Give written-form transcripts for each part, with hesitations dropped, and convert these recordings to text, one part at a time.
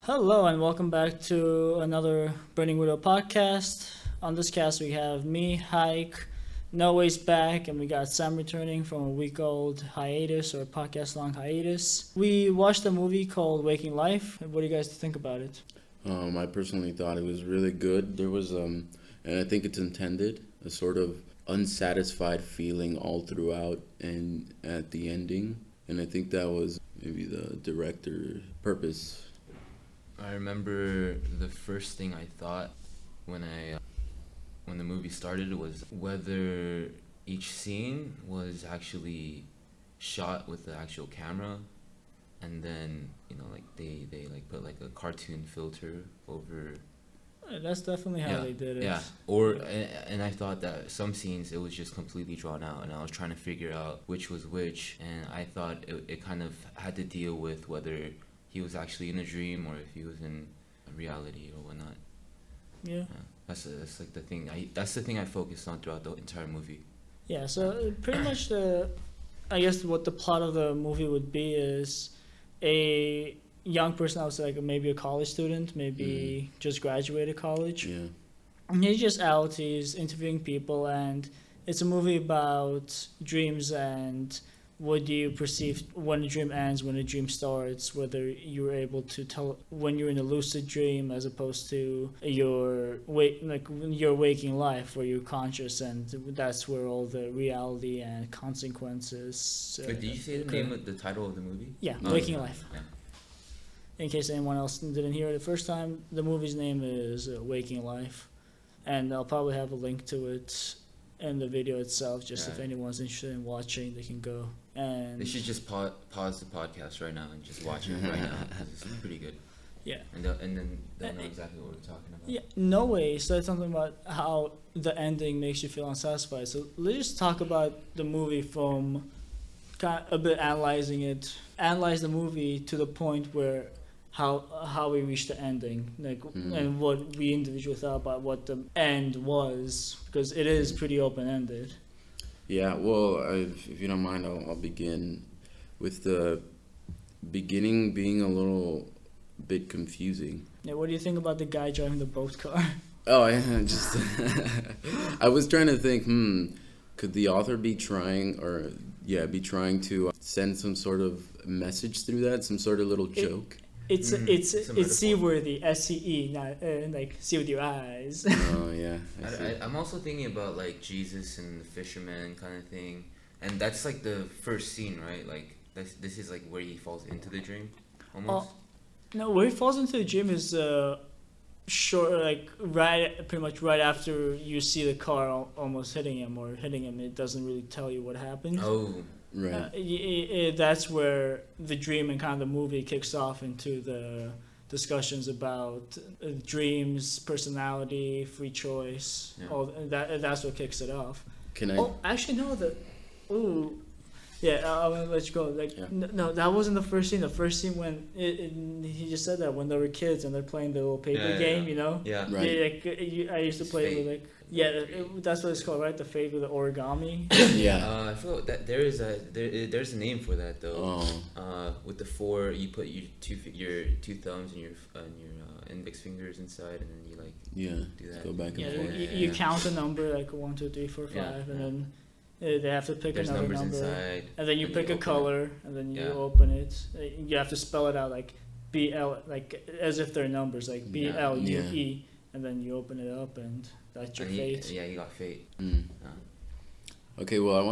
Hello and welcome back to another Burning Widow podcast. On this cast, we have me, Hayk, Noah's back, and we got Sam returning from a week-old hiatus or podcast-long hiatus. We watched a movie called Waking Life. What do you guys think about it? I personally thought it was really good. There was, and I think it's intended, a sort of unsatisfied feeling all throughout and at the ending. And I think that was maybe the director's purpose. I remember the first thing I thought when the movie started was whether each scene was actually shot with the actual camera, and then like they like put like a cartoon filter over. That's definitely how they did it. Yeah, or and I thought that some scenes it was just completely drawn out, and I was trying to figure out which was which, and I thought it kind of had to deal with whether he was actually in a dream or if he was in reality or whatnot. Yeah. That's like the thing. That's the thing I focused on throughout the entire movie. Yeah, so pretty much I guess what the plot of the movie would be is a young person, I would say like maybe a college student, maybe just graduated college. Yeah. And he's just out, he's interviewing people, and it's a movie about dreams and what do you perceive when a dream ends, when a dream starts, whether you're able to tell when you're in a lucid dream as opposed to your waking life where you're conscious, and that's where all the reality and consequences. Wait, did you say the name of the title of the movie? Yeah, Oh, Waking yeah. Life. Yeah. In case anyone else didn't hear it the first time, the movie's name is Waking Life, and I'll probably have a link to it in the video itself, just if anyone's interested in watching, they can go. And They should just pause the podcast right now and just watch it right now. 'Cause it's pretty good. Yeah. And then they'll know exactly what we're talking about. Yeah, no way said something about how the ending makes you feel unsatisfied. So let's just talk about the movie from kind of a bit analyze the movie to the point where how we reached the ending, and what we individually thought about what the end was, because it is pretty open ended. Yeah, well, if you don't mind, I'll begin with the beginning being a little bit confusing. Yeah, what do you think about the guy driving the boat car? Oh, yeah, just I was trying to think, could the author be trying to send some sort of message through that, some sort of little joke? It's seaworthy, SCE, not like see with your eyes. Oh yeah, I'm also thinking about like Jesus and the fisherman kind of thing, and that's like the first scene, right? Like this is like where he falls into the dream, almost. No, where he falls into the dream is pretty much right after you see the car almost hitting him. It doesn't really tell you what happened. Oh. right. That's where the dream and kind of the movie kicks off into the discussions about dreams, personality, free choice. Yeah. That's what kicks it off. Can I? Oh, actually, no. I'm gonna let you go. No, that wasn't the first scene. The first scene when he just said that when they were kids and they're playing the little paper game, you know. Yeah. Right. I used to play it with that's what it's called, right? The fate with the origami. Yeah. I feel that there's a name for that though. Oh. With the four, you put your two thumbs and your index fingers inside, and then you do that. Go back and Yeah, forth. you count a number like 1, 2, 3, 4, 5, and then they have to pick There's another numbers number, inside, and then you pick a open color, and then you Yeah. open it. You have to spell it out like BL, like as if they're numbers, like BLUE, and then you open it up, and that's your fate. You got fate. Okay, well, I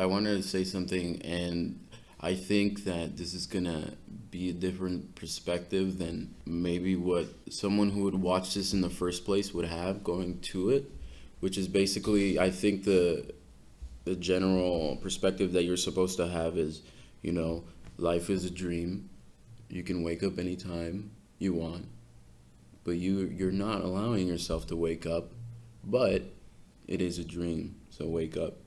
wanted to say something, and I think that this is gonna be a different perspective than maybe what someone who would watch this in the first place would have going to it, which is basically, I think the general perspective that you're supposed to have is, life is a dream. You can wake up anytime you want, but you're not allowing yourself to wake up, but it is a dream, so wake up.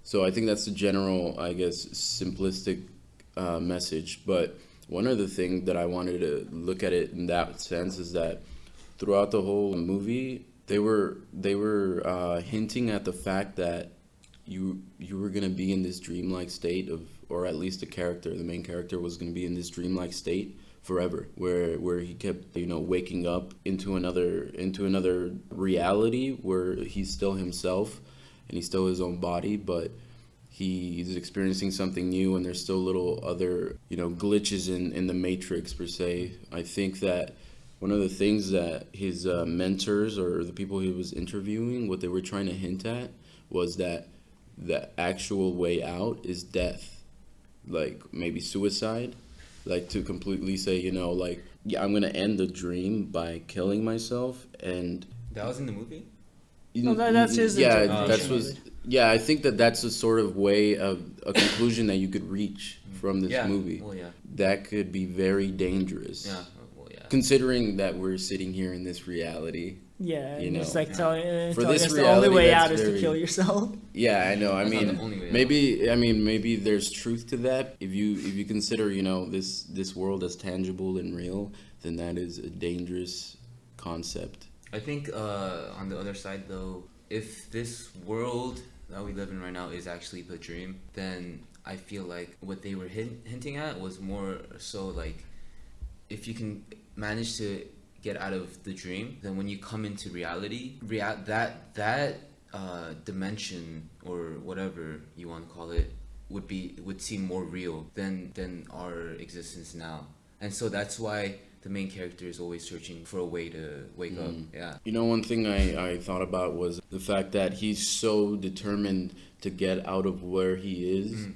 So I think that's the general, I guess, simplistic message. But one other thing that I wanted to look at it in that sense is that throughout the whole movie, they were hinting at the fact that you were gonna be in this dreamlike state of, or at least the main character was gonna be in this dreamlike state forever, where he kept, you know, waking up into another reality where he's still himself and he's still his own body, but he's experiencing something new, and there's still little other, you know, glitches in the matrix per se. I think that one of the things that his mentors or the people he was interviewing, what they were trying to hint at was that the actual way out is death, like maybe suicide, like to completely say, you know, like, yeah, I'm gonna end the dream by killing myself. And That was in the movie? No, that's his yeah, interpretation that was of it. yeah. I think that that's a sort of way of a conclusion that you could reach from this Yeah. movie. Well, yeah. That could be very dangerous. Yeah. Well, yeah. Considering that we're sitting here in this reality. Yeah, You and it's know, like telling for telling this us the only reality, way that's out is to very- kill yourself. Yeah, I know. I That's not mean, the only way out. maybe there's truth to that. If you consider, you know, this world as tangible and real, then that is a dangerous concept. I think on the other side, though, if this world that we live in right now is actually the dream, then I feel like what they were hinting at was more so like, if you can manage to get out of the dream, then when you come into reality, that dimension or whatever you want to call it would seem more real than our existence now. And so that's why the main character is always searching for a way to wake up. Yeah. You know, one thing I thought about was the fact that he's so determined to get out of where he is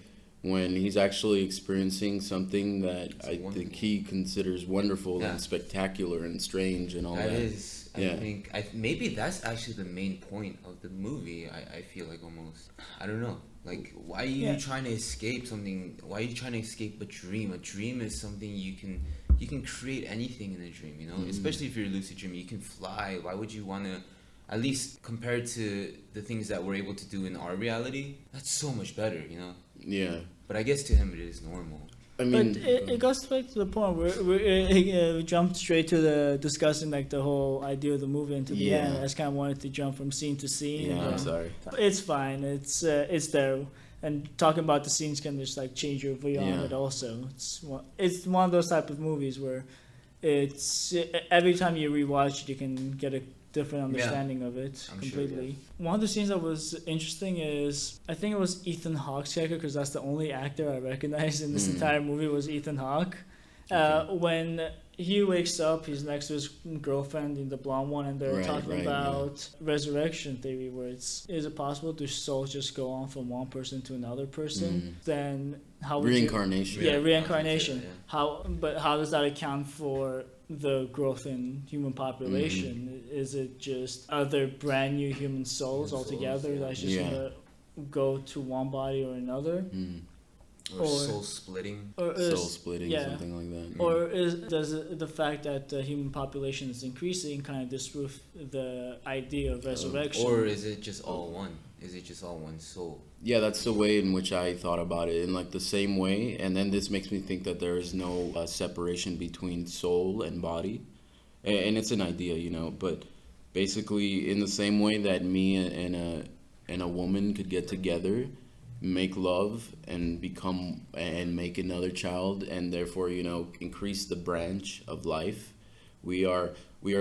when he's actually experiencing something that I wonderful. think he considers wonderful Yeah. and spectacular and strange and all that. That is, I Yeah. think, maybe that's actually the main point of the movie. I feel like almost, I don't know. Like, why are you Yeah. trying to escape something? Why are you trying to escape a dream? A dream is something you can create anything in a dream, you know? Especially if you're a lucid dreamer, you can fly. Why would you want to, at least compared to the things that we're able to do in our reality, that's so much better, you know? Yeah. But I guess to him it is normal. I mean, But it goes back to the point where we jumped straight to the discussing like the whole idea of the movie into the Yeah. end. I just kind of wanted to jump from scene to scene. yeah, I'm and, sorry. It's fine. It's there. And talking about the scenes can just like change your view on Yeah. it. Also, it's one of those type of movies where it's every time you rewatch it, you can get a different understanding of it I'm sure, completely. One of the scenes that was interesting is I think it was Ethan Hawke's character, because that's the only actor I recognized in this entire movie was Ethan Hawke. When he wakes up, he's next to his girlfriend, the blonde one, and they're Right, talking right, about resurrection theory, where is it possible do souls just go on from one person to another person? Then how would Reincarnation. Yeah, reincarnation. Yeah. How does that account for the growth in human population? Is it just are there brand new human souls Human souls, altogether yeah. that's just Yeah. gonna go to one body or another? Or Or- soul splitting. Or Soul is, splitting, yeah. something like that. or does the fact that the human population is increasing kind of disprove the idea of resurrection? Or is it just all one? Is it just all one soul? Yeah, that's the way in which I thought about it, in like the same way. And then this makes me think that there is no separation between soul and body. And it's an idea, you know, but basically in the same way that me and a woman could get together, make love and become and make another child, and therefore, you know, increase the branch of life. We are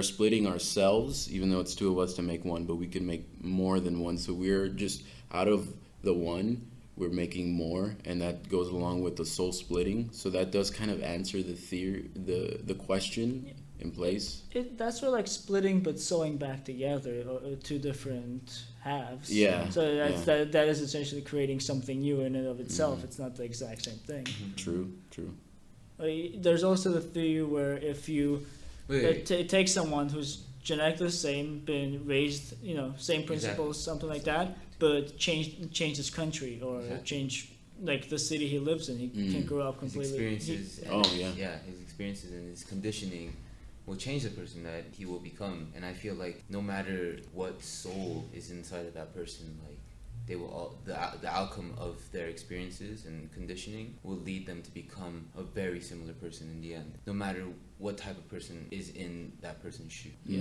splitting ourselves, even though it's two of us to make one, but we can make more than one. So we're just out of the one, we're making more, and that goes along with the soul splitting. So that does kind of answer the theory, the question in place. That's sort of like splitting but sewing back together, or two different halves. Yeah, So that's, yeah. that is essentially creating something new in and of itself. It's not the exact same thing. True. There's also the theory where if you Wait. take someone who's genetically the same, been raised, same principles, something like that, but change his country or Exactly. change like the city he lives in, he can grow up His completely. experiences. His experiences and his conditioning will change the person that he will become. And I feel like no matter what soul is inside of that person, like they will all the outcome of their experiences and conditioning will lead them to become a very similar person in the end, no matter what type of person is in that person's shoe. Yeah.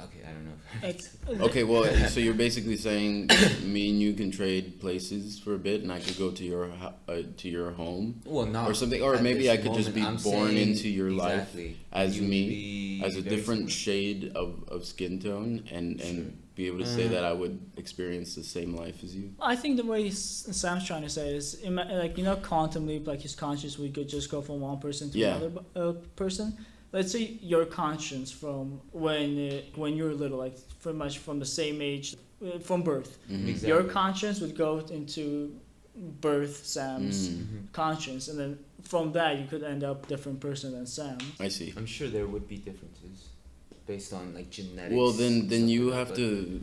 Okay, I don't know. It's, Okay, well, so you're basically saying me and you can trade places for a bit, and I could go to your home, Well, not or something, or at maybe this I could just be moment. I'm born saying into your exactly. life as You would me, be as a very different similar. shade of skin tone, and Sure. be able to say that I would experience the same life as you. I think the way Sam's trying to say is, like, quantum leap, like his conscience, we could just go from one person to Yeah. another person. Let's say your conscience from when you were little, like pretty much from the same age, from birth. Mhm. Exactly. Your conscience would go into birth Sam's Mhm. conscience, and then from that you could end up different person than Sam. I see. I'm sure there would be differences based on like genetics. Well, then stuff you like have that, to.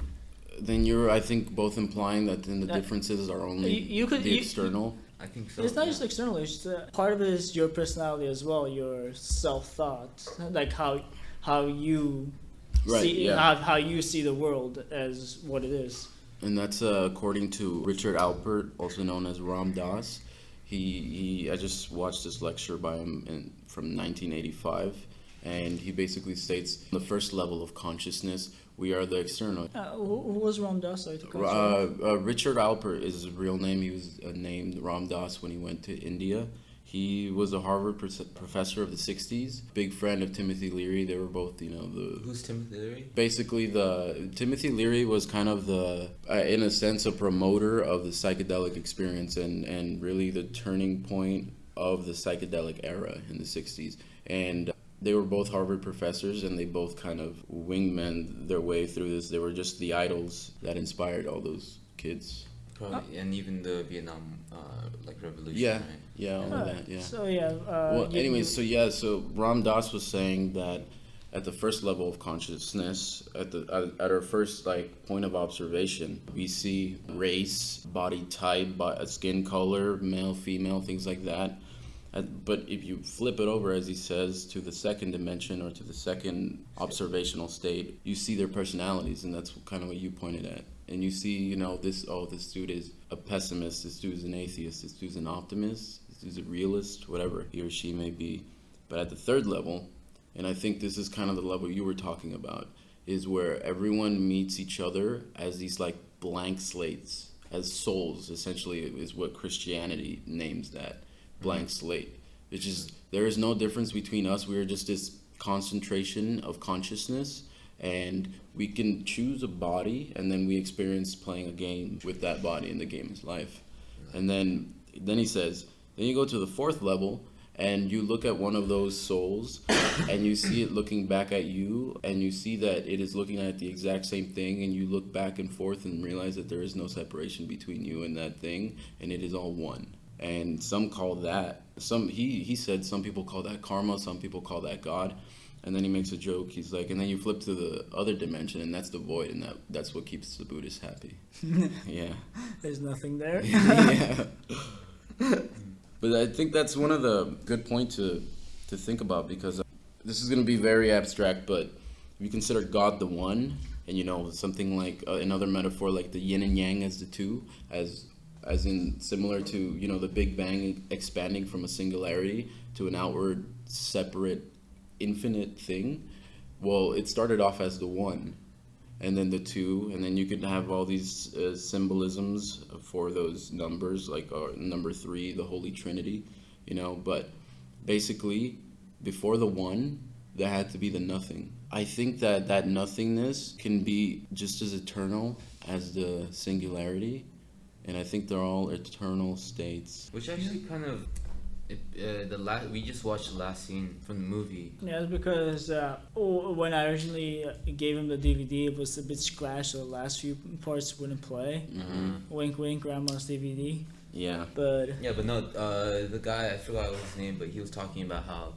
Then you're, I think, both implying that then the Uh, differences are only you could- the you- external. but I think so. It's not yeah. just external. It's part of it is your personality as well, your self thought, like how you Right, see yeah. how you see the world as what it is. And that's according to Richard Alpert, also known as Ram Dass. I just watched this lecture by him from 1985, and he basically states the first level of consciousness, we are the external. Who was Ram Dass? I took out Richard Alpert is his real name. He was named Ram Dass when he went to India. He was a Harvard professor of the 60s, big friend of Timothy Leary. They were both, Who's Timothy Leary? basically Timothy Leary was kind of in a sense, a promoter of the psychedelic experience and really the turning point of the psychedelic era in the 60s. And they were both Harvard professors, and they both kind of wingmen their way through this. They were just the idols that inspired all those kids. Probably, and even the Vietnam revolution. Yeah, Right? yeah, all of that, yeah. So yeah. Well, anyways, so Ram Dass was saying that at the first level of consciousness, at our first point of observation, we see race, body type, skin color, male, female, things like that. But if you flip it over, as he says, to the second dimension or to the second observational state, you see their personalities, and that's kind of what you pointed at. And you see, this dude is a pessimist, this dude is an atheist, this dude's an optimist, this dude's a realist, whatever he or she may be. But at the third level, and I think this is kind of the level you were talking about, is where everyone meets each other as these blank slates, as souls, essentially, is what Christianity names that. Blank slate. It's just, there is no difference between us. We are just this concentration of consciousness, and we can choose a body, and then we experience playing a game with that body, and the game is life. And then he says, then you go to the fourth level, and you look at one of those souls, and you see it looking back at you, and you see that it is looking at the exact same thing, and you look back and forth and realize that there is no separation between you and that thing, and it is all one. And some call that, he said some people call that karma, some people call that God. And then he makes a joke, he's like, and then you flip to the other dimension, and that's the void, and that's what keeps the Buddhist happy. Yeah. There's nothing there. Yeah. But I think that's one of the good points to think about, because this is going to be very abstract, but if you consider God the one, and something like another metaphor like the yin and yang as the two, as in similar to the Big Bang expanding from a singularity to an outward separate infinite thing. Well, it started off as the one, and then the two, and then you could have all these symbolisms for those numbers, like number 3, the Holy Trinity, but basically before the one there had to be the nothing. I think that nothingness can be just as eternal as the singularity. And I think they're all eternal states. Which actually kind of, we just watched the last scene from the movie. Yeah, it's because when I originally gave him the DVD, it was a bit scratched, so the last few parts wouldn't play. Mm-hmm. Wink, wink, grandma's DVD. Yeah. But No, the guy, I forgot what his name, but he was talking about how,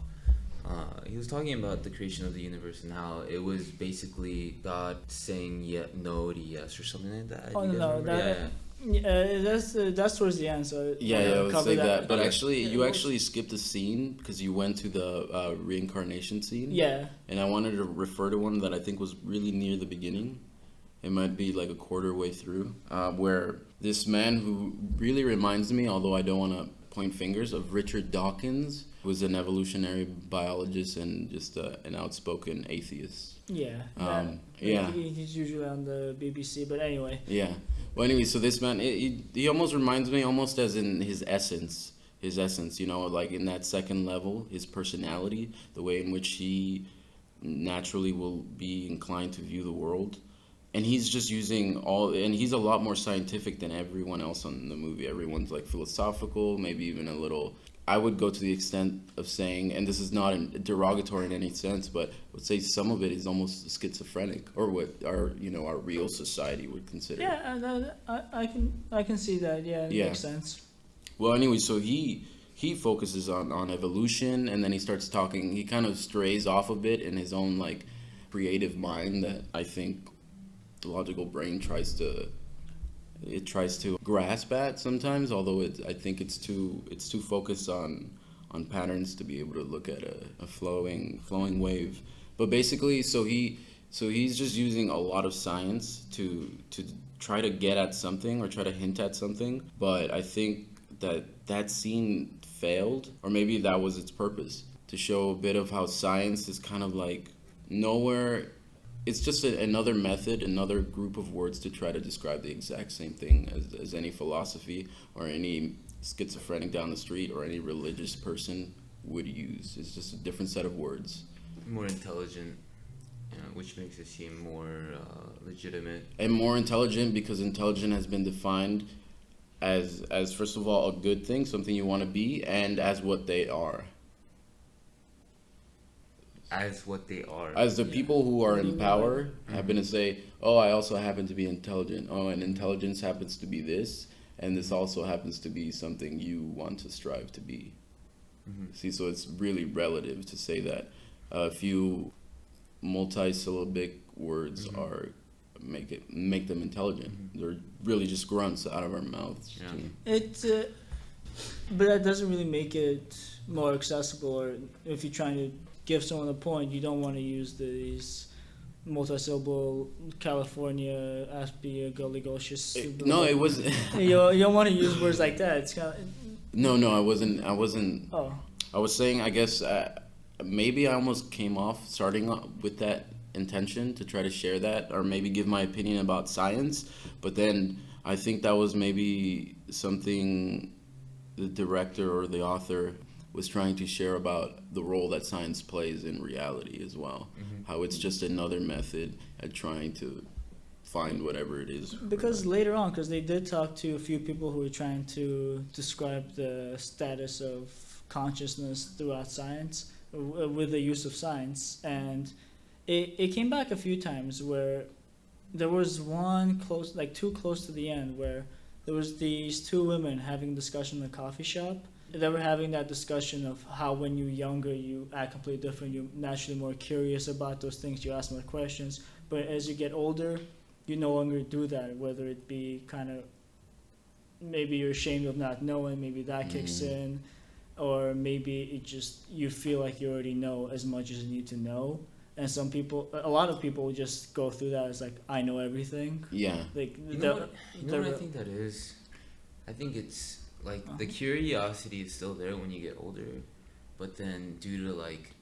he was talking about the creation of the universe and how it was basically God saying no to yes or something like that. Oh, You guys no, remember? that's towards the end. So Yeah, I would cover say that. But Okay. actually, you actually skipped a scene because you went to the reincarnation scene. Yeah. And I wanted to refer to one that I think was really near the beginning. It might be like a quarter way through, where this man who really reminds me, although I don't want to point fingers, of Richard Dawkins, who's an evolutionary biologist and just an outspoken atheist. Yeah. Yeah. He's usually on the BBC, but anyway. Yeah. Well, anyway, so this man, he almost reminds me, almost as in his essence, you know, like in that second level, his personality, the way in which he naturally will be inclined to view the world. And he's just using and he's a lot more scientific than everyone else on the movie. Everyone's like philosophical, maybe even a little. I would go to the extent of saying, and this is not derogatory in any sense, but I would say some of it is almost schizophrenic, or what our real society would consider. Yeah, I can see that. Yeah, it makes sense. Well, anyway, so he focuses on evolution, and then he starts talking. He kind of strays off a bit in his own like creative mind that I think the logical brain tries to grasp at sometimes, although I think it's too focused on patterns to be able to look at a flowing wave. But basically, so he's just using a lot of science to try to get at something or try to hint at something. But I think that scene failed, or maybe that was its purpose, to show a bit of how science is kind of like nowhere. It's just another method, another group of words to try to describe the exact same thing as any philosophy or any schizophrenic down the street or any religious person would use. It's just a different set of words. More intelligent, which makes it seem more legitimate. And more intelligent, because intelligent has been defined as first of all a good thing, something you want to be, and as what they are. As what they are. As the people who are in power happen to say, oh, I also happen to be intelligent. Oh, and intelligence happens to be this, and this also happens to be something you want to strive to be. Mm-hmm. See, so it's really relative to say that a few multi-syllabic words are make them intelligent. Mm-hmm. They're really just grunts out of our mouths. Yeah. But that doesn't really make it more accessible, or if you're trying to give someone a point, you don't want to use these multi-syllable California aspiragalligocious. No, it was. You don't want to use words like that. It's kind of. No, I wasn't. Oh. I was saying, I guess maybe I almost came off starting with that intention to try to share that, or maybe give my opinion about science, but then I think that was maybe something the director or the author was trying to share about the role that science plays in reality as well. Mm-hmm. How it's just another method at trying to find whatever it is. Because later on, because they did talk to a few people who were trying to describe the status of consciousness throughout science, with the use of science, and it came back a few times where there was one too close to the end, where there was these two women having a discussion in a coffee shop. They were having that discussion of how when you're younger you act completely different. You're naturally more curious about those things. You ask more questions. But as you get older, you no longer do that. Whether it be kind of maybe you're ashamed of not knowing, maybe that kicks in, or maybe it just you feel like you already know as much as you need to know. And a lot of people just go through that as like, I know everything. Yeah. Like you know what I think that is? I think it's like the curiosity is still there when you get older, but then due to like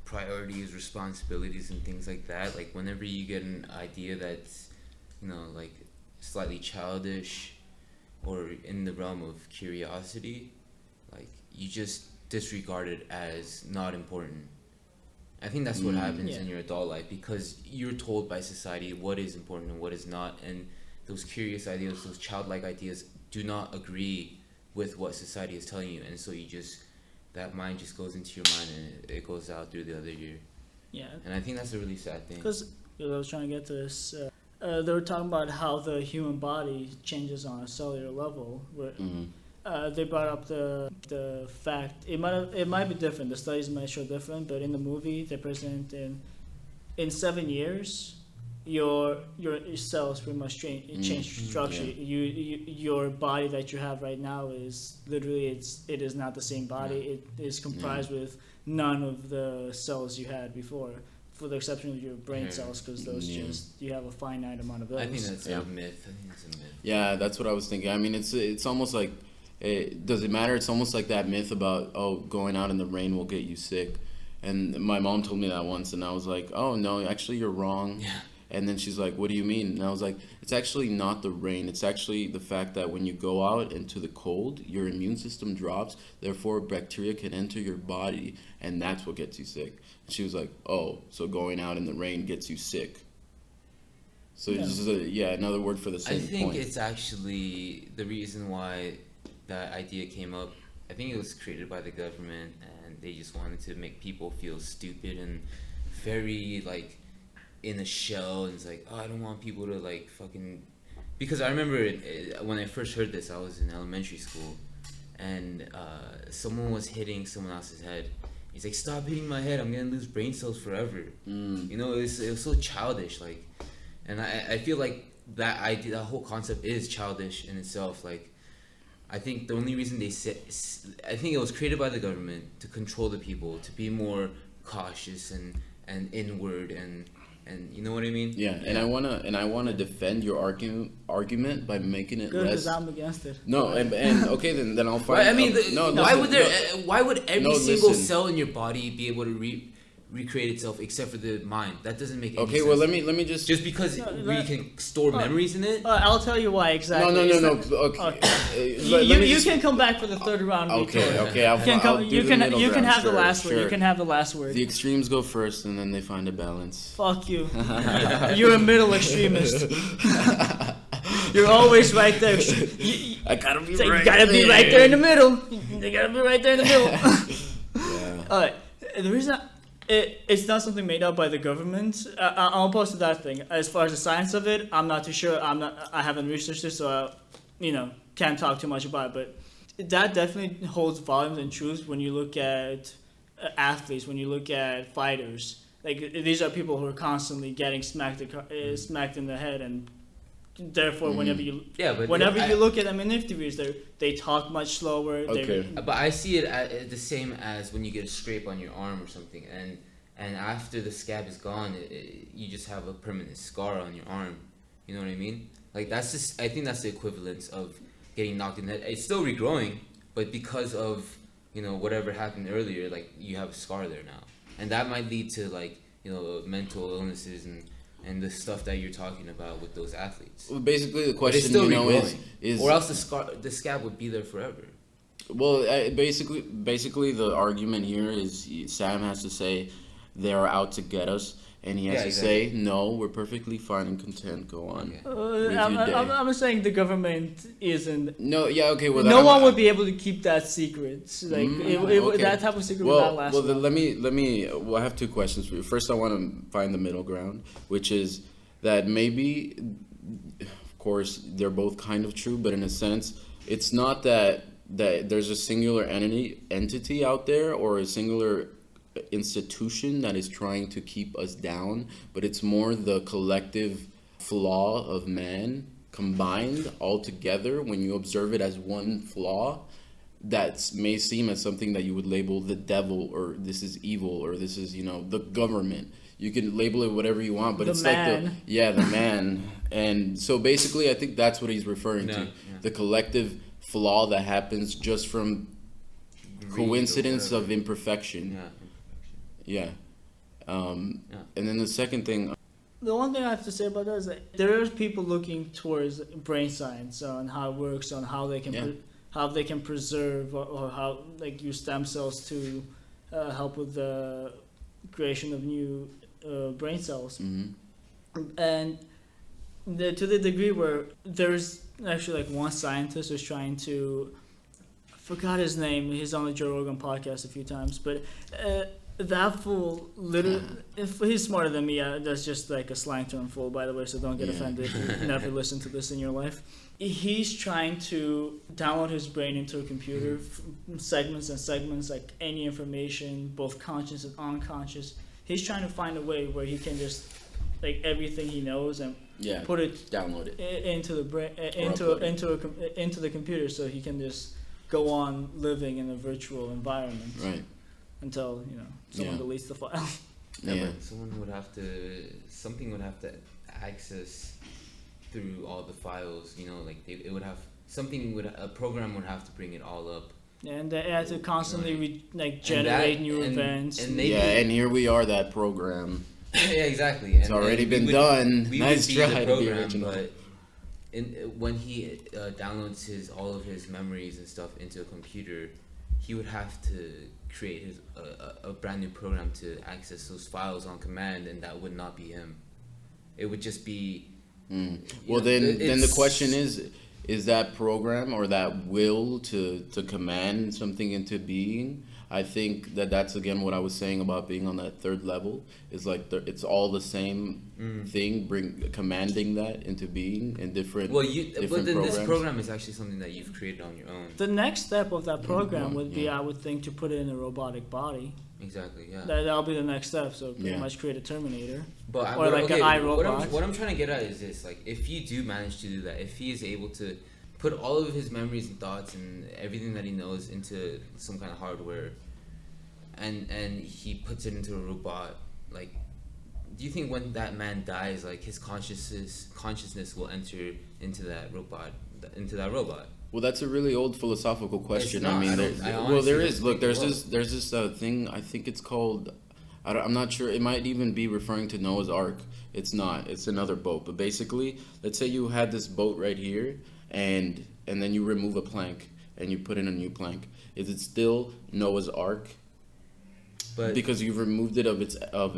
priorities, responsibilities, and things like that, like whenever you get an idea that's like slightly childish or in the realm of curiosity, like you just disregard it as not important. I think that's what happens in your adult life, because you're told by society what is important and what is not, and those curious ideas, those childlike ideas do not agree with what society is telling you, and so that mind just goes into your mind and it goes out through the other ear. Yeah. And I think that's a really sad thing. Because I was trying to get to this, they were talking about how the human body changes on a cellular level, where they brought up the fact it might be different. The studies might show different, but in the movie they present in 7 years, your cells pretty much change structure. Yeah. Your body that you have right now is literally it is not the same body. It is comprised with none of the cells you had before. for the exception of your brain cells, because those just you have a finite amount of those. I think that's a myth. I think it's a myth. Yeah, that's what I was thinking. I mean, it's almost like, does it matter? It's almost like that myth about, oh, going out in the rain will get you sick. And my mom told me that once, and I was like, oh, no, actually, you're wrong. Yeah. And then she's like, what do you mean? And I was like, it's actually not the rain. It's actually the fact that when you go out into the cold, your immune system drops. Therefore, bacteria can enter your body, and that's what gets you sick. And she was like, oh, so going out in the rain gets you sick. So this is another word for the same point. I think it's actually the reason why that idea came up. I think it was created by the government, and they just wanted to make people feel stupid and very, like, in a shell, and it's like, oh, I don't want people to like fucking, because I remember when I first heard this, I was in elementary school, and someone was hitting someone else's head. He's like, stop hitting my head, I'm gonna lose brain cells forever. You know, it was so childish, like, and I feel like that idea, that whole concept is childish in itself. Like, I think the only reason they said, I think it was created by the government to control the people, to be more cautious and inward, and you know what I mean? Yeah, and I wanna defend your argument by making it good, less. because I'm against it. No, and okay, then I'll find. I mean, why would every single listen. cell in your body be able to recreate itself except for the mind? That doesn't make any sense. Okay, well let me just because we can store memories in it. I'll tell you why exactly. No. Okay. You can come back for the third round. Okay. You can have the last word. You can have the last word. The extremes go first, and then they find a balance. Fuck you. You're a middle extremist. You're always right there. I gotta be You right. gotta be right there in the middle. You gotta be right there in the middle. Yeah. Alright, the reason it's not something made up by the government. I'll post to that thing. As far as the science of it, I'm not too sure. I haven't researched it, so I, can't talk too much about it. But that definitely holds volumes and truth when you look at athletes, when you look at fighters. Like, these are people who are constantly getting smacked in the head, and therefore whenever you look at them in interviews, they talk much slower. Okay. But I see it the same as when you get a scrape on your arm or something, and after the scab is gone, you just have a permanent scar on your arm. You know what I mean? Like, I think that's the equivalence of getting knocked in the head. It's still regrowing, but because of whatever happened earlier, like, you have a scar there now, and that might lead to, like, mental illnesses and the stuff that you're talking about with those athletes. Well, basically the question is or else the scab would be there forever. Well, basically the argument here is Sam has to say they're out to get us, and he has to say, no, we're perfectly fine and content. Go on. Okay. I'm saying the government isn't. No, yeah, okay. Well, no one would be able to keep that secret. Like, okay. That type of secret would not last. Well, then let me. Well, I have two questions for you. First, I want to find the middle ground, which is that maybe, of course, they're both kind of true, but in a sense, it's not that there's a singular entity out there or a singular institution that is trying to keep us down, but it's more the collective flaw of man combined all together. When you observe it as one flaw, that may seem as something that you would label the devil, or this is evil, or this is the government. You can label it whatever you want, but it's like the man. And so basically I think that's what he's referring to. The collective flaw that happens just from coincidence of imperfection. Yeah. And then the second thing. The one thing I have to say about that is that there are people looking towards brain science on how it works, on how they can preserve or how use stem cells to help with the creation of new brain cells. And to the degree where there's actually one scientist who's trying to, I forgot his name. He's on the Joe Rogan podcast a few times, but. That fool, literally, if he's smarter than me, that's just like a slang term, fool, by the way, so don't get offended if you never listen to this in your life. He's trying to download his brain into a computer, segments, like any information, both conscious and unconscious. He's trying to find a way where he can just, everything he knows and put it, download it into the brain, into the computer, so he can just go on living in a virtual environment. Right. Until someone deletes the file. Yeah. But something would have to access through all the files. You know, like it would have a program would have to bring it all up. And they had to constantly And generate that- new and- events. and maybe- Yeah, and here we are, that program. Yeah, exactly. It's already been done. We Nice would be try the to be program, original. but when he downloads all of his memories and stuff into a computer, he would have to create a brand new program to access those files on command, and that would not be him. It would just be. Well, know, then the it's- question is that program or that will to command something into being? I think that's again what I was saying about being on that third level is like it's all the same thing, commanding that into being in different. But different then programs. this program is actually something that you've created on your own. The next step of that program would be, yeah. I would think, to put it in a robotic body. Exactly. Yeah. That'll be the next step. So pretty Yeah. much create a Terminator. But Or like an iRobot. What I'm trying to get at is this: like, if you do manage to do that, if he is able to put all of his memories and thoughts and everything that he knows into some kind of hardware, and he puts it into a robot, like, do you think when that man dies, like his consciousness will enter into that robot? Well, that's a really old philosophical question. not. I mean, I there, don't- I well, honestly there don't is. Look, think there's it this. There's this thing. I think it's called. I'm not sure. It might even be referring to Noah's Ark. It's not. It's another boat. But basically, let's say you had this boat right here, and then you remove a plank and you put in a new plank. Is it still Noah's Ark? But Because you've removed it of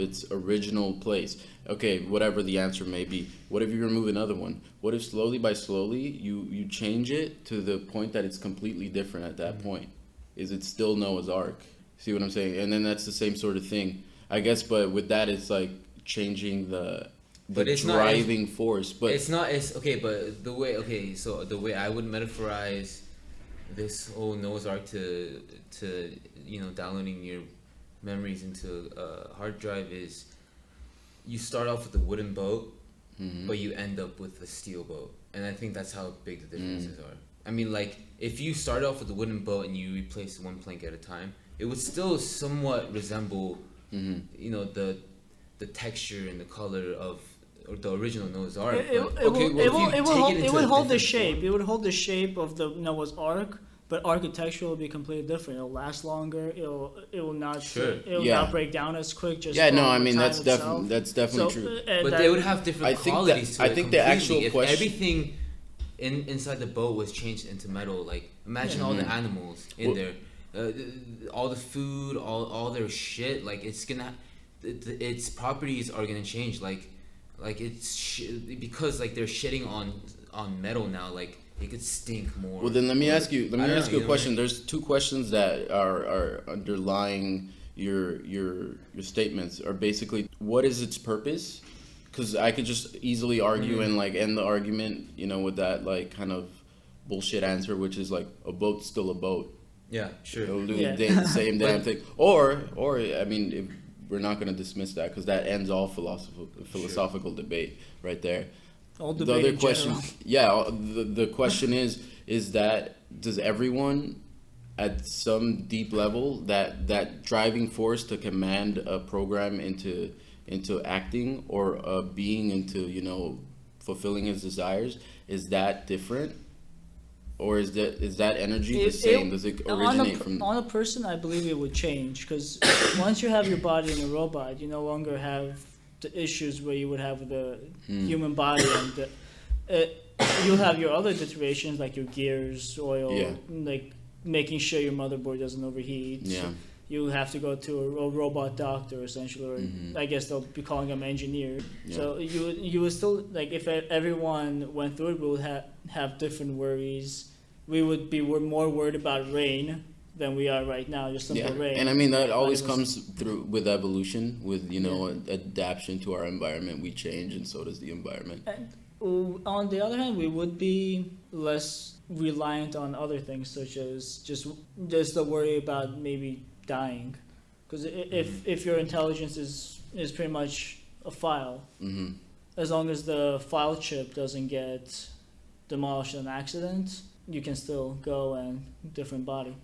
its original place. Okay, whatever the answer may be. What if you remove another one? What if slowly by slowly you change it to the point that it's completely different at that point? Is it still Noah's Ark? See what I'm saying? And then that's the same sort of thing, I guess. But with that, it's like changing the But it's not- driving force. But it's not. It's okay. But the way. So the way I would metaphorize this whole Noah's Ark to downloading your memories into a hard drive is, you start off with a wooden boat, but you end up with a steel boat, and I think that's how big the differences are. I mean, like, if you start off with a wooden boat and you replace one plank at a time, it would still somewhat resemble, the texture and the color of the original Noah's Ark. It would hold the shape. It would hold the shape of the Noah's Ark, but architecture will be completely different. It'll last longer. It will not. Sure. It will Yeah. not break down as quick. Just yeah, no, from I the mean time that's itself. definitely true. But they would have different I think qualities that- to it. I think the actual completely. If question- everything inside the boat was changed into metal, like, imagine all the animals in there, all the food, all their shit. Like, its properties are gonna change. Like because like they're shitting on metal now. Like, it could stink more. Well, then let me ask you. I don't know, a question. There's two questions that are underlying your statements. Are basically, what is its purpose? Because I could just easily argue and like end the argument, with that like kind of bullshit answer, which is like a boat's still a boat. Yeah, sure. It'll do Yeah. the same damn thing. Or I mean, if we're not going to dismiss that because that ends all philosophical debate right there. All The debate other in question, general. the question is that does everyone at some deep level that driving force to command a program into acting or a being into fulfilling his desires, is that different, or is that energy the same? Does it originate from? On a person, I believe it would change, because once you have your body in a robot, you no longer have the issues where you would have with the human body, and you'll have your other iterations like your gears, oil, Yeah. like making sure your motherboard doesn't overheat. Yeah. You have to go to a robot doctor, essentially, or I guess they'll be calling them engineer. Yeah. So you would still, like, if everyone went through it, we would have different worries. We would be more worried about rain than we are right now, just simple rain. And I mean that always But it was- comes through with evolution, with adaptation to our environment. We change, and so does the environment. And on the other hand, we would be less reliant on other things, such as just the worry about maybe dying, because if your intelligence is pretty much a file, as long as the file chip doesn't get demolished in an accident, you can still go and different body,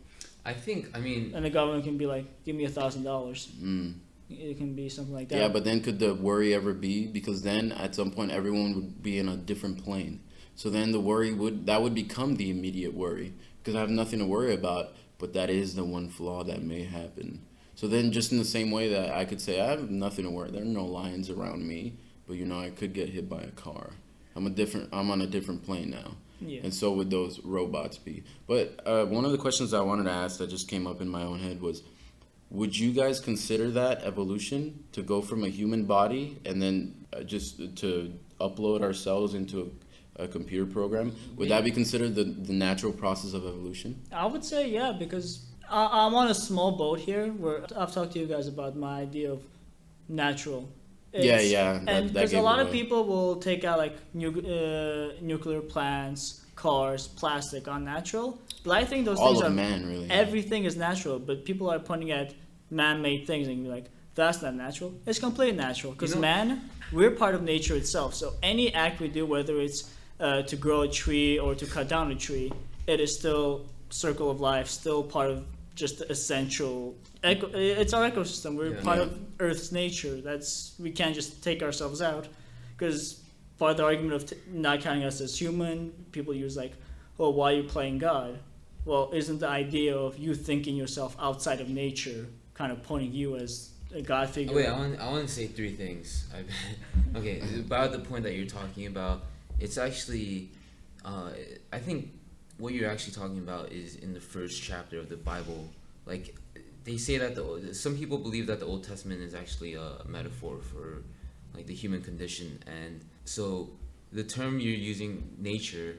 I mean, and the government can be like, give me $1,000. It can be something like that. Yeah, but then could the worry ever be? Because then at some point everyone would be in a different plane. So then the worry would become the immediate worry because I have nothing to worry about, but that is the one flaw that may happen. So then just in the same way that I could say I have nothing to worry, there are no lions around me, but I could get hit by a car. I'm on a different plane now. Yeah. And so would those robots be. But one of the questions I wanted to ask that just came up in my own head was, would you guys consider that evolution to go from a human body and then just to upload ourselves into a computer program? Would that be considered the natural process of evolution? I would say yeah, because I'm on a small boat here where I've talked to you guys about my idea of natural. Yeah. And because a lot of people will take out like nuclear plants, cars, plastic on natural, but I think those things are man, really. Everything is natural, but people are pointing at man-made things and be like, that's not natural. It's completely natural because we're part of nature itself. So any act we do, whether it's to grow a tree or to cut down a tree, it is still circle of life, still part of just the essential. It's our ecosystem. We're part of Earth's nature. We can't just take ourselves out, because part of the argument of not counting us as human, people use like, oh, why are you playing God? Well, isn't the idea of you thinking yourself outside of nature kind of pointing you as a God figure? Oh, wait, I want to say three things. Okay, about the point that you're talking about, it's actually, I think what you're actually talking about is in the first chapter of the Bible. Like, they say that some people believe that the Old Testament is actually a metaphor for like the human condition, and so the term you're using, nature,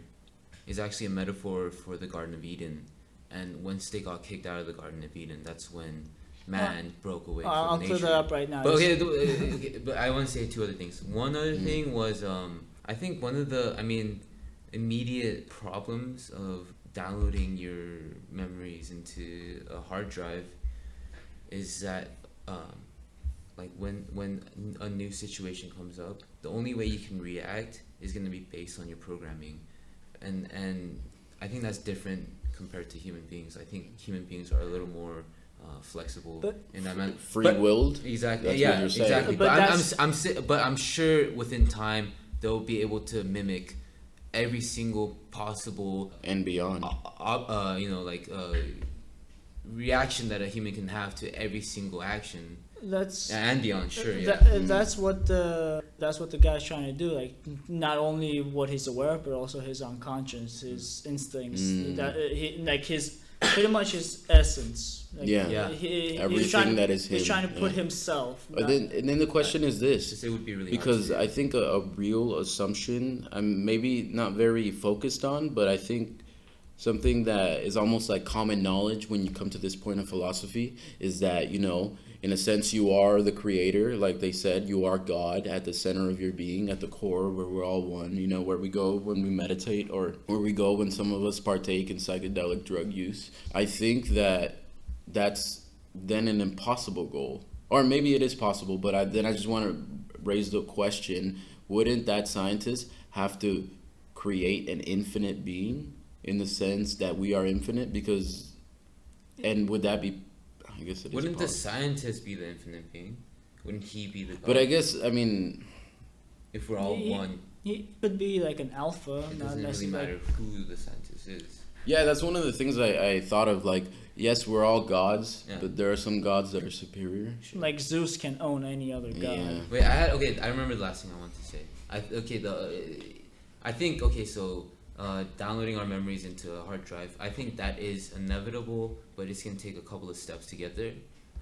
is actually a metaphor for the Garden of Eden. And once they got kicked out of the Garden of Eden, that's when man broke away from I'll nature. clear that up right now. But okay, but I want to say two other things. One other thing was, I think one of the, immediate problems of downloading your memories into a hard drive is that, like when a new situation comes up, the only way you can react is going to be based on your programming, and I think that's different compared to human beings. I think human beings are a little more flexible in that manner. Free-willed. Exactly. That's yeah. what you're saying. Exactly. But But I'm sure within time they'll be able to mimic every single possible and beyond. Reaction that a human can have to every single action. That's and beyond. Sure. Yeah. That's what the guy's trying to do. Like, not only what he's aware of, but also his unconscious, his instincts. Pretty much his essence. Like, everything that is him. He's trying to put himself. But then the question is this, it would be really because I think a real assumption, I'm maybe not very focused on, but I think something that is almost like common knowledge when you come to this point of philosophy is that, in a sense, you are the creator. Like they said, you are God at the center of your being, at the core, where we're all one. Where we go when we meditate, or where we go when some of us partake in psychedelic drug use. I think that's then an impossible goal. Or maybe it is possible, but I just want to raise the question, wouldn't that scientist have to create an infinite being in the sense that we are infinite? And would that be... I guess it Wouldn't the scientist be the infinite being? Wouldn't he be the God? But I guess, if we're all one, he could be like an alpha. it doesn't really matter who the scientist is. Yeah, that's one of the things I thought of. Like, yes, we're all gods, but there are some gods that are superior. Like Zeus can own any other god. Yeah. Wait, I remember the last thing I wanted to say. Downloading our memories into a hard drive, I think that is inevitable, but it's going to take a couple of steps to get there.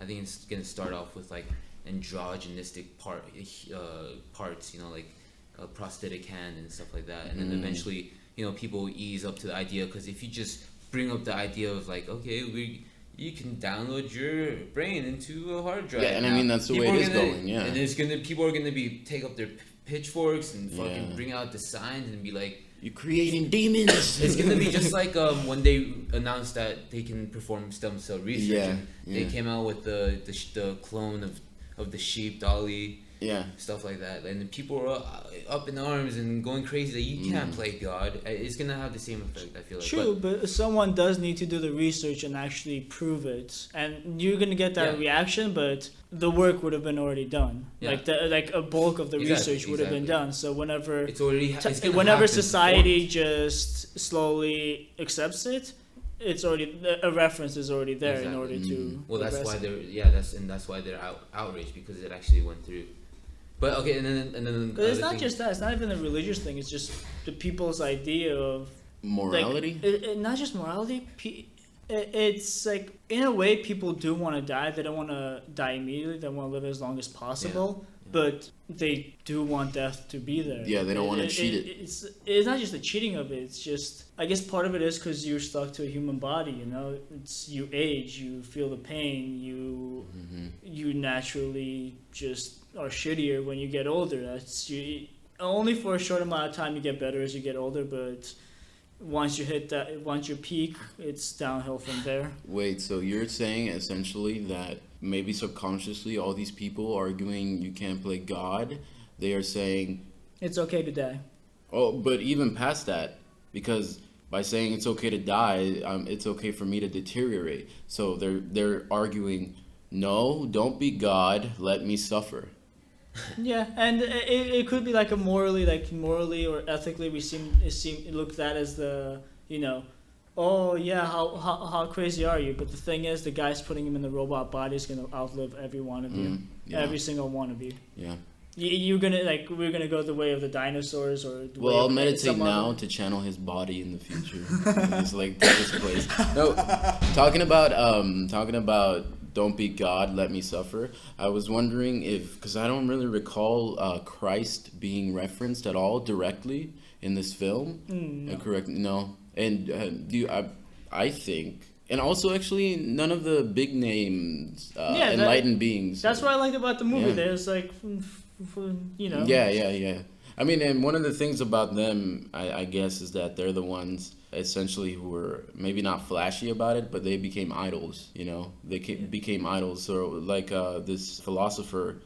I think it's going to start off with like androgynistic parts, like a prosthetic hand and stuff like that, and then eventually, people ease up to the idea, because if you just bring up the idea of like, okay, you can download your brain into a hard drive. Yeah, and that's the way it is going. Yeah, and people are going to take up their pitchforks and fucking bring out the signs and be like, you're creating demons. It's gonna be just like when they announced that they can perform stem cell research. They came out with the clone of the sheep Dolly. Yeah. stuff like that, and people are up in arms and going crazy that you can't play God. It's gonna have the same effect, I feel like. True, but someone does need to do the research and actually prove it, and you're gonna get that reaction, but the work would have been already done. Yeah. Like a bulk of the research would have been done. So whenever whenever society just slowly accepts it, it's already a reference is already there in order to. Well, that's why that's why they're outraged, because it actually went through. But okay, and then But it's not just that. It's not even a religious thing. It's just the people's idea of morality. Like, not just morality. It's like, in a way, people do want to die. They don't want to die immediately. They want to live as long as possible. Yeah. But they do want death to be there. Yeah, they don't want to cheat it. It's not just the cheating of it. It's just, I guess part of it is because you're stuck to a human body. You know, you age, you feel the pain, you naturally just are shittier when you get older. Only for a short amount of time you get better as you get older, but once you peak, it's downhill from there. Wait, so you're saying essentially that maybe subconsciously all these people arguing you can't play God, they are saying it's okay to die. Oh, but even past that, because by saying it's okay to die, it's okay for me to deteriorate. So they're arguing, no, don't be God, let me suffer. Yeah, and it could be like morally or ethically, we seem looked at as the, oh yeah, how crazy are you? But the thing is, the guy's putting him in the robot body is gonna outlive every one of you, every single one of you. Yeah. We're gonna go the way of the dinosaurs, or the way I'll of meditate now to channel his body in the future. Just like take his place. No, talking about don't be God, let me suffer. I was wondering because I don't really recall Christ being referenced at all directly in this film. No. Correct? No. And I think, and also actually none of the big names, enlightened beings. That's what I liked about the movie. Yeah. There's like, Yeah. I mean, and one of the things about them, I guess, is that they're the ones essentially who were maybe not flashy about it, but they became idols, They became idols. So like this philosopher,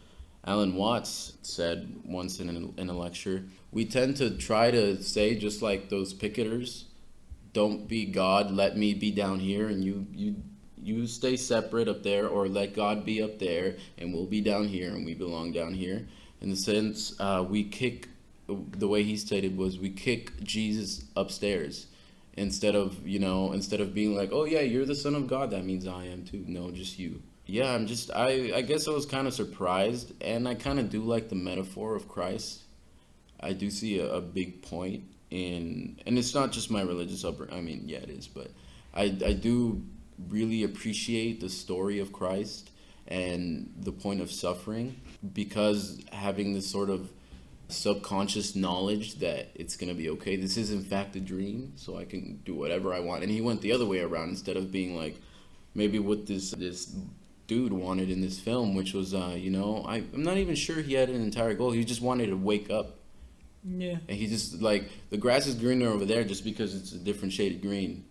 Alan Watts, said once in a lecture, we tend to try to say, just like those picketers, don't be God, let me be down here, and you stay separate up there, or let God be up there, and we'll be down here, and we belong down here. In the sense, the way he stated was, we kick Jesus upstairs. Instead of being like, oh yeah, you're the son of God, that means I am too. No, just you. Yeah, I guess I was kind of surprised, and I kind of do like the metaphor of Christ. I do see a big point and it's not just my religious upbringing. I mean, yeah, it is, but I do really appreciate the story of Christ and the point of suffering, because having this sort of subconscious knowledge that it's going to be okay. This is in fact a dream, so I can do whatever I want. And he went the other way around, instead of being like maybe what this dude wanted in this film, which was, I'm not even sure he had an entire goal. He just wanted to wake up. Yeah. And he just, like, the grass is greener over there just because it's a different shade of green.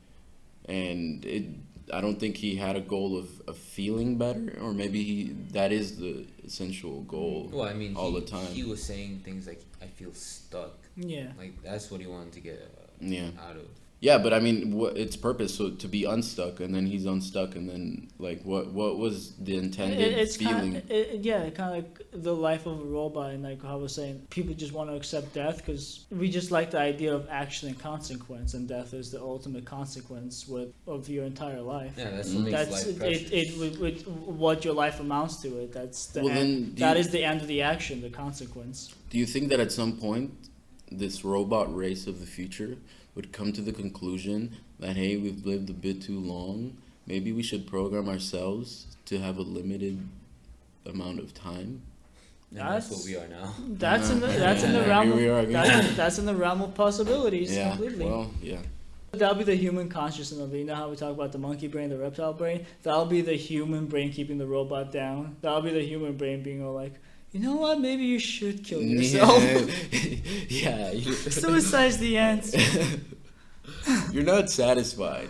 And I don't think he had a goal of feeling better, or maybe that is the essential goal. Well, I mean, all the time. He was saying things like, I feel stuck. Yeah. Like, that's what he wanted to get out of. Yeah, but I mean, its purpose, so to be unstuck, and then he's unstuck, and then, like, what was the intended feeling? Kind of like the life of a robot, and like how I was saying, people just want to accept death because we just like the idea of action and consequence, and death is the ultimate consequence of your entire life. Yeah, that's what makes life precious. With what your life amounts to it. That's the end. That is the end of the action, the consequence. Do you think that at some point, this robot race of the future would come to the conclusion that, hey, we've lived a bit too long, maybe we should program ourselves to have a limited amount of time? And that's what we are now. That's in the realm of, that's in the realm of possibilities. Completely. Well, yeah. That'll be the human consciousness of it. You know how we talk about the monkey brain, the reptile brain? That'll be the human brain keeping the robot down. That'll be the human brain being all like, you know what? Maybe you should kill yourself. Yeah. Suicide's the answer. You're not satisfied.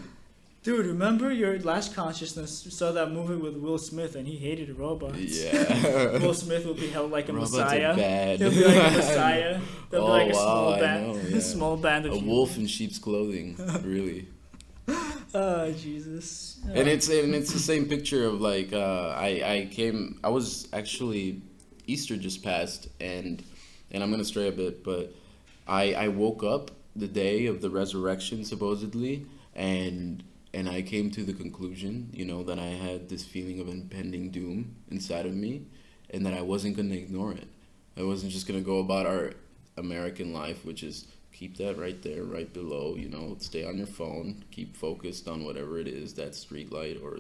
Dude, remember your last consciousness? You saw that movie with Will Smith, and he hated robots. Yeah. Will Smith will be held like a Robots messiah. are bad. He'll be like a messiah. There'll Oh, be like a wow, small I band, know, yeah. small band of A humans. wolf in sheep's clothing, really. Oh, Jesus. And it's the same picture of like I was actually Easter just passed and I'm gonna stray a bit, but I woke up the day of the resurrection supposedly and I came to the conclusion, you know, that I had this feeling of impending doom inside of me and that I wasn't gonna ignore it. I wasn't just gonna go about our American life, which is keep that right there, right below, you know, stay on your phone, keep focused on whatever it is, that street light or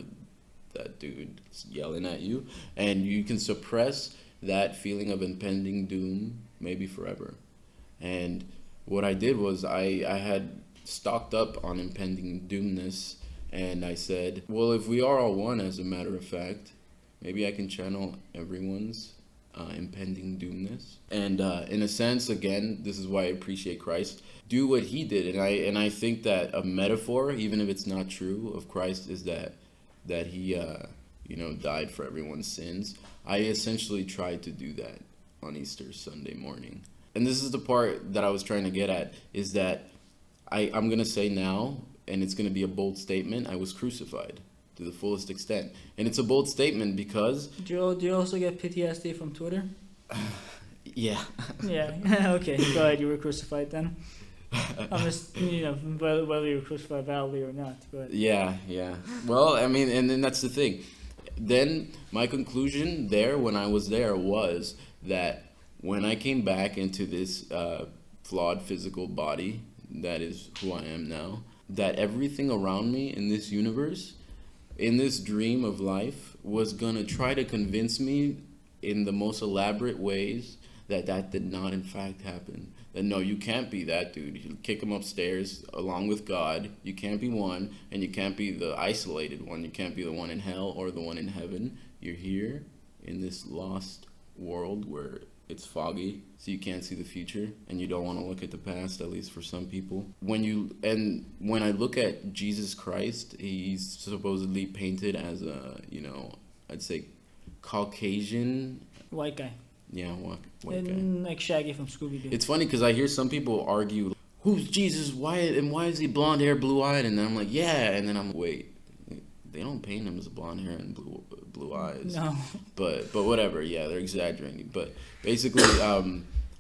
that dude yelling at you, and you can suppress that feeling of impending doom maybe forever. And what I did was I had stocked up on impending doomness, and I said, well, if we are all one, as a matter of fact, maybe I can channel everyone's impending doomness. And in a sense, again, this is why I appreciate Christ. Do what he did, and I think that a metaphor, even if it's not true, of Christ is that he died for everyone's sins. I essentially tried to do that on Easter Sunday morning, and this is the part that I was trying to get at, is that I'm gonna say now, and it's gonna be a bold statement. I was crucified to the fullest extent, and it's a bold statement because Do you also get PTSD from Twitter? yeah. Yeah. Okay. Go ahead. You were crucified then. I'm just, whether you were crucified validly or not, but Yeah. Well, I mean, and then that's the thing. Then my conclusion there, when I was there, was that when I came back into this flawed physical body, that is who I am now, that everything around me in this universe, in this dream of life, was gonna try to convince me in the most elaborate ways that did not in fact happen. That no, you can't be that dude. You kick him upstairs along with God. You can't be one, and you can't be the isolated one. You can't be the one in hell or the one in heaven. You're here in this lost world where it's foggy, so you can't see the future, and you don't want to look at the past, at least for some people. When I look at Jesus Christ, he's supposedly painted as a, I'd say Caucasian. white guy. Yeah, white guy. And like Shaggy from Scooby Doo. It's funny because I hear some people argue, who's Jesus? Why is he blonde hair, blue eyed? And then I'm like, yeah. And then I'm like, wait, they don't paint him as blonde hair and blue eyes. No. But whatever. Yeah, they're exaggerating. But basically,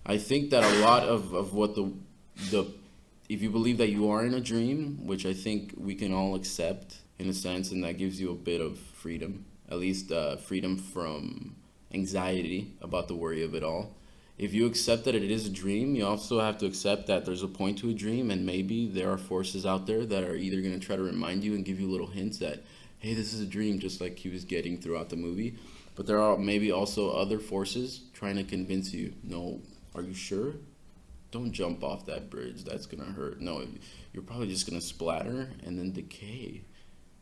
I think that a lot of what the if you believe that you are in a dream, which I think we can all accept in a sense, and that gives you a bit of freedom, at least freedom from anxiety about the worry of it all. If you accept that it is a dream, you also have to accept that there's a point to a dream, and maybe there are forces out there that are either going to try to remind you and give you little hints that, hey, this is a dream, just like he was getting throughout the movie. But there are maybe also other forces trying to convince you, no, are you sure? Don't jump off that bridge, that's going to hurt. No, you're probably just going to splatter and then decay.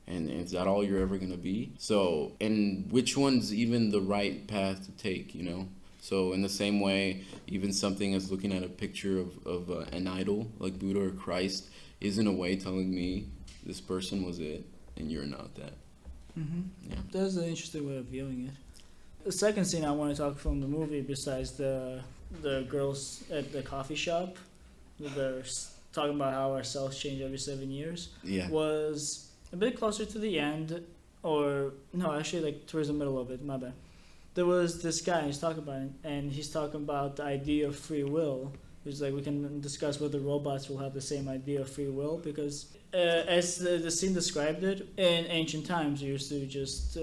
And is that all you're ever going to be? So, and which one's even the right path to take, So in the same way, even something as looking at a picture of an idol like Buddha or Christ is in a way telling me this person was it and you're not that. Mm-hmm. Yeah. That's an interesting way of viewing it. The second scene I want to talk from the movie, besides the girls at the coffee shop, they're talking about how our cells change every 7 years, was a bit closer to the end, or no, actually like towards the middle of it, my bad. There was this guy, he's talking about it, and he's talking about the idea of free will. It's like we can discuss whether robots will have the same idea of free will, because as the scene described it, in ancient times you used to just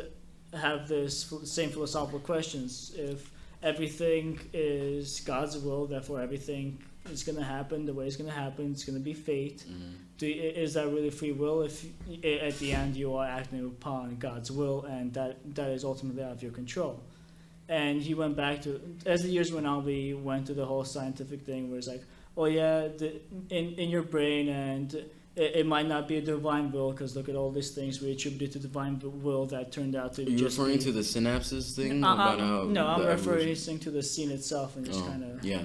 have this same philosophical questions. If everything is God's will, therefore everything is going to happen the way it's going to happen, it's going to be fate. Is that really free will if at the end you are acting upon God's will, and that is ultimately out of your control? And he went back to, as the years went on, we went to the whole scientific thing where it's like, oh yeah, in your brain, and it might not be a divine will, because look at all these things we attributed to divine will that turned out to Are you just referring be, to the synapses thing? About how no, I'm referring evolution? to the scene itself and just kind of Yeah.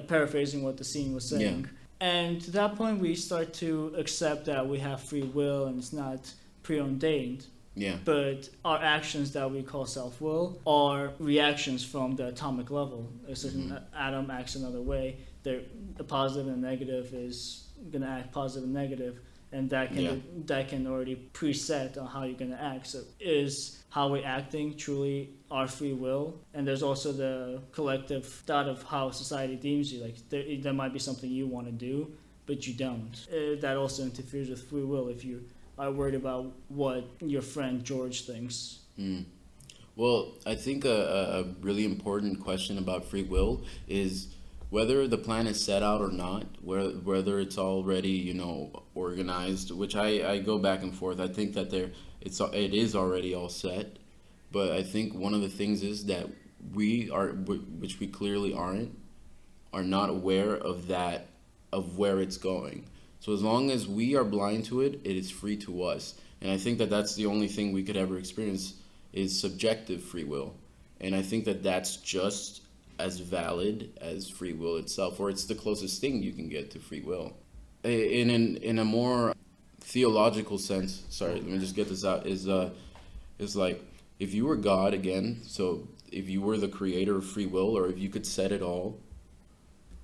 Paraphrasing what the scene was saying. Yeah. And to that point, we start to accept that we have free will, and it's not preordained. Yeah. But our actions that we call self-will are reactions from the atomic level. A certain atom acts another way. The positive and negative is going to act positive and negative, and that can already preset on how you're going to act. So is how we're acting truly our free will? And there's also the collective thought of how society deems you. Like there might be something you want to do, but you don't. That also interferes with free will if you are worried about what your friend George thinks. Well, I think a really important question about free will is whether the plan is set out or not, whether it's already, organized, which I go back and forth. I think that it is already all set, but I think one of the things is that we are, which we clearly are not aware of that, of where it's going. So as long as we are blind to it, it is free to us. And I think that that's the only thing we could ever experience is subjective free will. And I think that that's just as valid as free will itself, or it's the closest thing you can get to free will. In a more theological sense, sorry, let me just get this out, is like if you were God again, so if you were the creator of free will, or if you could set it all,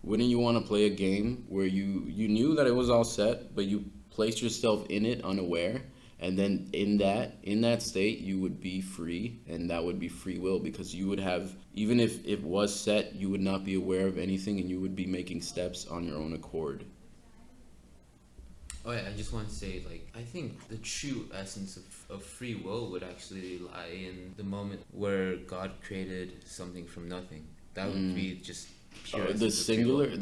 wouldn't you want to play a game where you knew that it was all set, but you placed yourself in it unaware, and then in that state you would be free, and that would be free will, because you would have, even if it was set, you would not be aware of anything, and you would be making steps on your own accord. Oh yeah, I just want to say, I think the true essence of free will would actually lie in the moment where God created something from nothing. That would be just pure the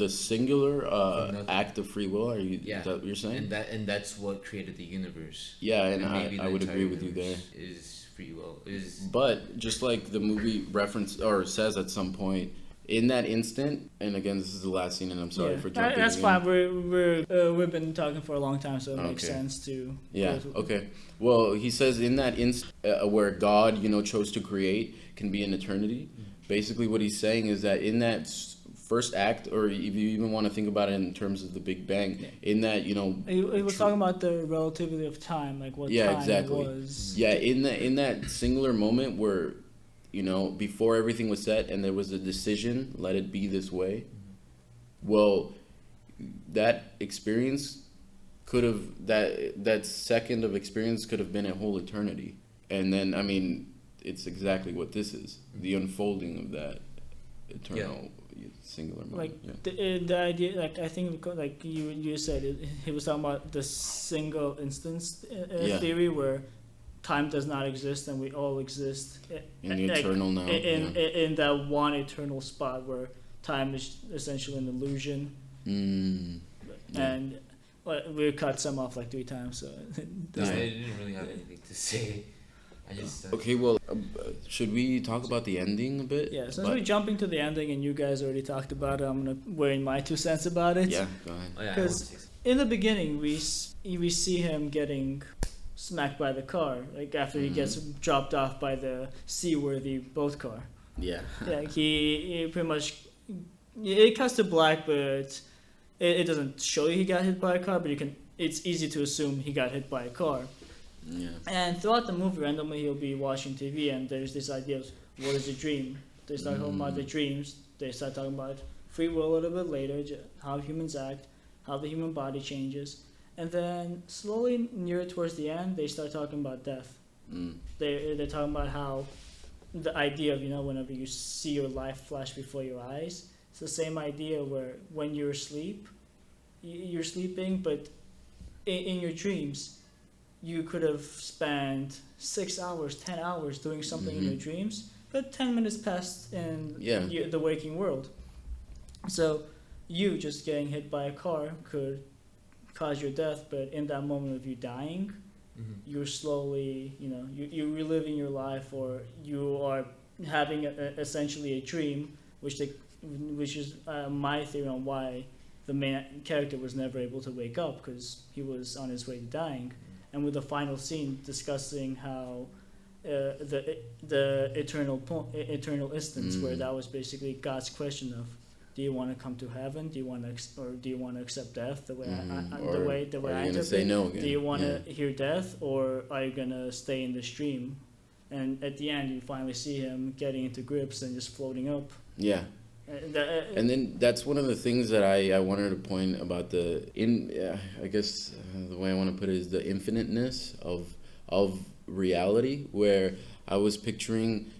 singular act of free will. Is that what you're saying? And that's what created the universe. Yeah, and I would agree with you there. Is free will But just like the movie reference or says at some point, in that instant, and again, this is the last scene, and I'm sorry for jumping. That's fine. We've been talking for a long time, so it makes sense to. Yeah. Okay. Well, he says in that instant where God, chose to create, can be in eternity. Basically, what he's saying is that in that first act, or if you even want to think about it in terms of the Big Bang, in that he was talking about the relativity of time, like what time exactly. was. Yeah, in that singular moment where, before everything was set and there was a decision, let it be this way. Well, that experience could have that second of experience could have been a whole eternity, and then it's exactly what this is, the unfolding of that eternal. Singular moment. The idea, I think, like you said, he was talking about the single instance theory where time does not exist and we all exist in the eternal now. In that one eternal spot where time is essentially an illusion. And we cut some off 3 times, so. I didn't really have anything to say. Okay, well, should we talk about the ending a bit? Yeah, since we're jumping to the ending and you guys already talked about it, I'm going to weigh in my 2 cents about it. Yeah, go ahead. Because in the beginning, we see him getting smacked by the car, after he gets dropped off by the seaworthy boat car. Yeah. Yeah, he pretty much, it cuts to black, but it doesn't show you he got hit by a car, but it's easy to assume he got hit by a car. Yeah. And throughout the movie, randomly he'll be watching TV, and there's this idea of what is a dream. They start talking about the dreams. They start talking about free will a little bit later, how humans act, how the human body changes, and then slowly near towards the end, they start talking about death. They're talking about how the idea of whenever you see your life flash before your eyes, it's the same idea where when you're asleep, you're sleeping, but in your dreams, you could have spent 6 hours, 10 hours doing something in your dreams, but 10 minutes passed in the waking world. So you just getting hit by a car could cause your death, but in that moment of you dying, you're slowly, you're reliving your life, or you are having essentially a dream, which is my theory on why the main character was never able to wake up, because he was on his way to dying. And with the final scene discussing how the eternal instance, where that was basically God's question of do you want to come to heaven? Do you want to, or do you want to accept death? The way Or the way are I you gonna interpret say it? no again? Do you want to Yeah. hear death, or are you gonna stay in the stream? And at the end, you finally see him getting into grips and just floating up. Yeah. And then that's one of the things that I wanted to point about I guess the way I want to put it is the infiniteness of reality, where I was picturing,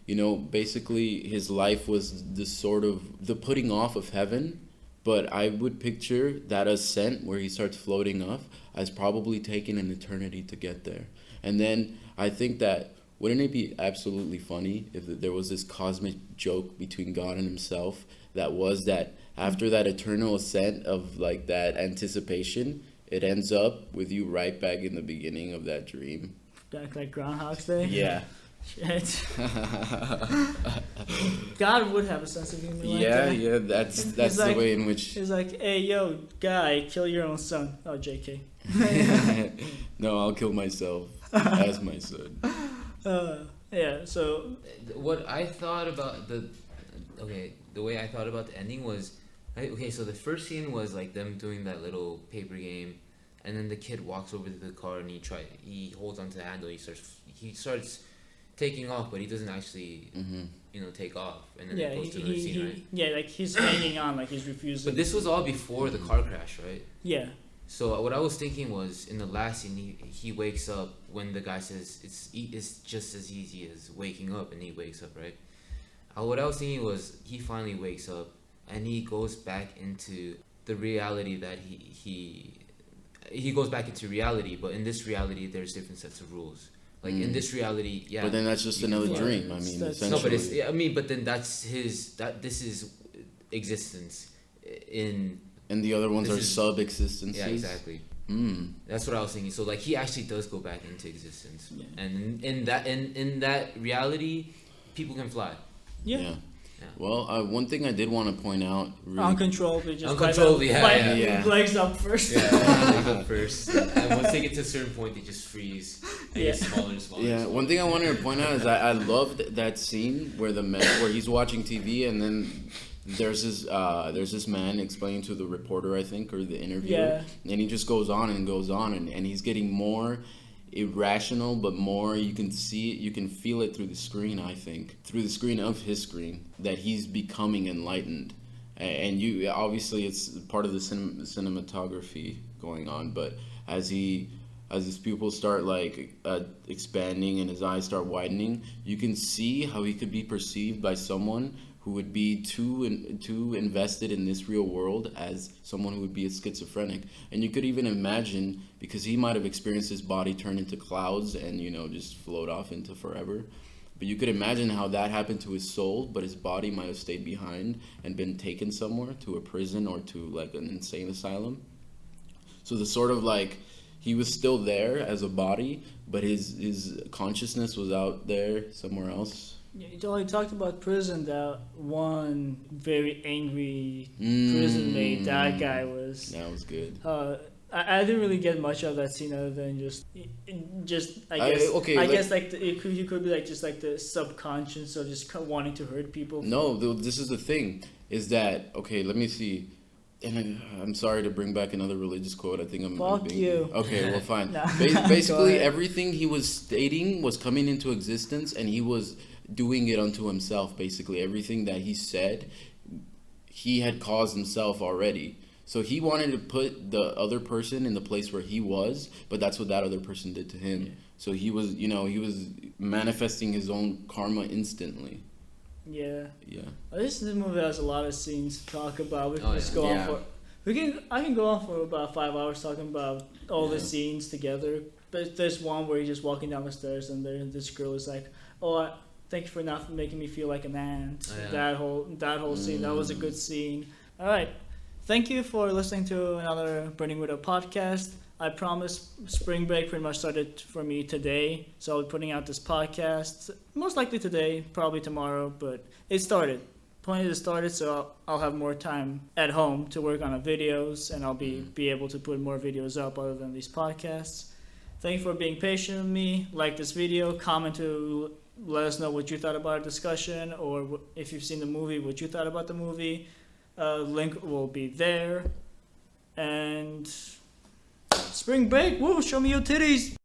basically his life was this sort of the putting off of heaven, but I would picture that ascent where he starts floating off as probably taking an eternity to get there. And then I think that wouldn't it be absolutely funny if there was this cosmic joke between God and himself that was that after that eternal ascent of like that anticipation, it ends up with you right back in the beginning of that dream. Back like Groundhog's Day? Yeah. Shit. God would have a sense of humor like Yeah, that. yeah, that's the like- way in which He's like, hey, yo, guy, kill your own son. Oh, JK. no, I'll kill myself as my son. Yeah, so... What I thought about the way I thought about the ending was, so the first scene was like them doing that little paper game, and then the kid walks over to the car and he holds onto the handle. He starts taking off, but he doesn't actually take off, and then Yeah, it goes to the scene, right? Yeah, like he's hanging on, like he's refusing. But this was all before the car crash, right? Yeah. So what I was thinking was, in the last scene, he wakes up when the guy says it's just as easy as waking up, and he wakes up, right? What I was thinking was he finally wakes up and he goes back into the reality that he goes back into reality, but in this reality there's different sets of rules. Like in this reality, yeah. But then that's just another Yeah. dream. I mean, That's- essentially. No, but but then this is existence in. And the other ones This are is- sub-existences. Yeah, exactly. That's what I was thinking. So like he actually does go back into existence, Yeah. and in that reality, people can fly. Yeah. Yeah. Well, one thing I did want to point out. Really, Uncontrollably, just Uncontrollably, yeah. legs up first. Yeah, they go first, and once they get to a certain point, they just freeze. They get smaller and smaller. Yeah, one thing I wanted to point out is I loved that scene where where he's watching TV and then there's this man explaining to the reporter, I think, or the interviewer, and he just goes on and he's getting more irrational, but more you can feel it through the screen. I think through the screen of his screen that he's becoming enlightened, and you obviously it's part of the cinematography going on, but as his pupils start expanding and his eyes start widening, you can see how he could be perceived by someone who would be too invested in this real world as someone who would be a schizophrenic. And you could even imagine, because he might have experienced his body turn into clouds and just float off into forever, but you could imagine how that happened to his soul, but his body might have stayed behind and been taken somewhere, to a prison or to an insane asylum. So the sort of he was still there as a body, but his consciousness was out there somewhere else. Yeah, he talked about prison. That one very angry prison mate. That guy was. That was good. I didn't really get much of that scene other than just I guess you could be just the subconscious of just wanting to hurt people. No, this is the thing. Is that okay? Let me see. And I'm sorry to bring back another religious quote. I think I'm Fuck you. Okay, well, fine. No. Basically, everything he was stating was coming into existence, and he was doing it unto himself. Basically, everything that he said, he had caused himself already. So he wanted to put the other person in the place where he was, but that's what that other person did to him. Yeah. So he was, he was manifesting his own karma instantly. Yeah. Yeah. This movie has a lot of scenes to talk about. We can just go on for. I can go on for about 5 hours talking about all the scenes together. But there's one where he's just walking down the stairs and this girl is like, "Oh, thank you for not making me feel like an ant." Oh, yeah. That whole scene, that was a good scene. All right. Thank you for listening to another Burning Widow podcast. I promise spring break pretty much started for me today. So I'll be putting out this podcast most likely today, probably tomorrow, but it started. Point is it started, so I'll have more time at home to work on the videos, and I'll be able to put more videos up other than these podcasts. Thank you for being patient with me. Like this video, comment to let us know what you thought about our discussion, or if you've seen the movie, what you thought about the movie. Link will be there. And spring break, woo, show me your titties.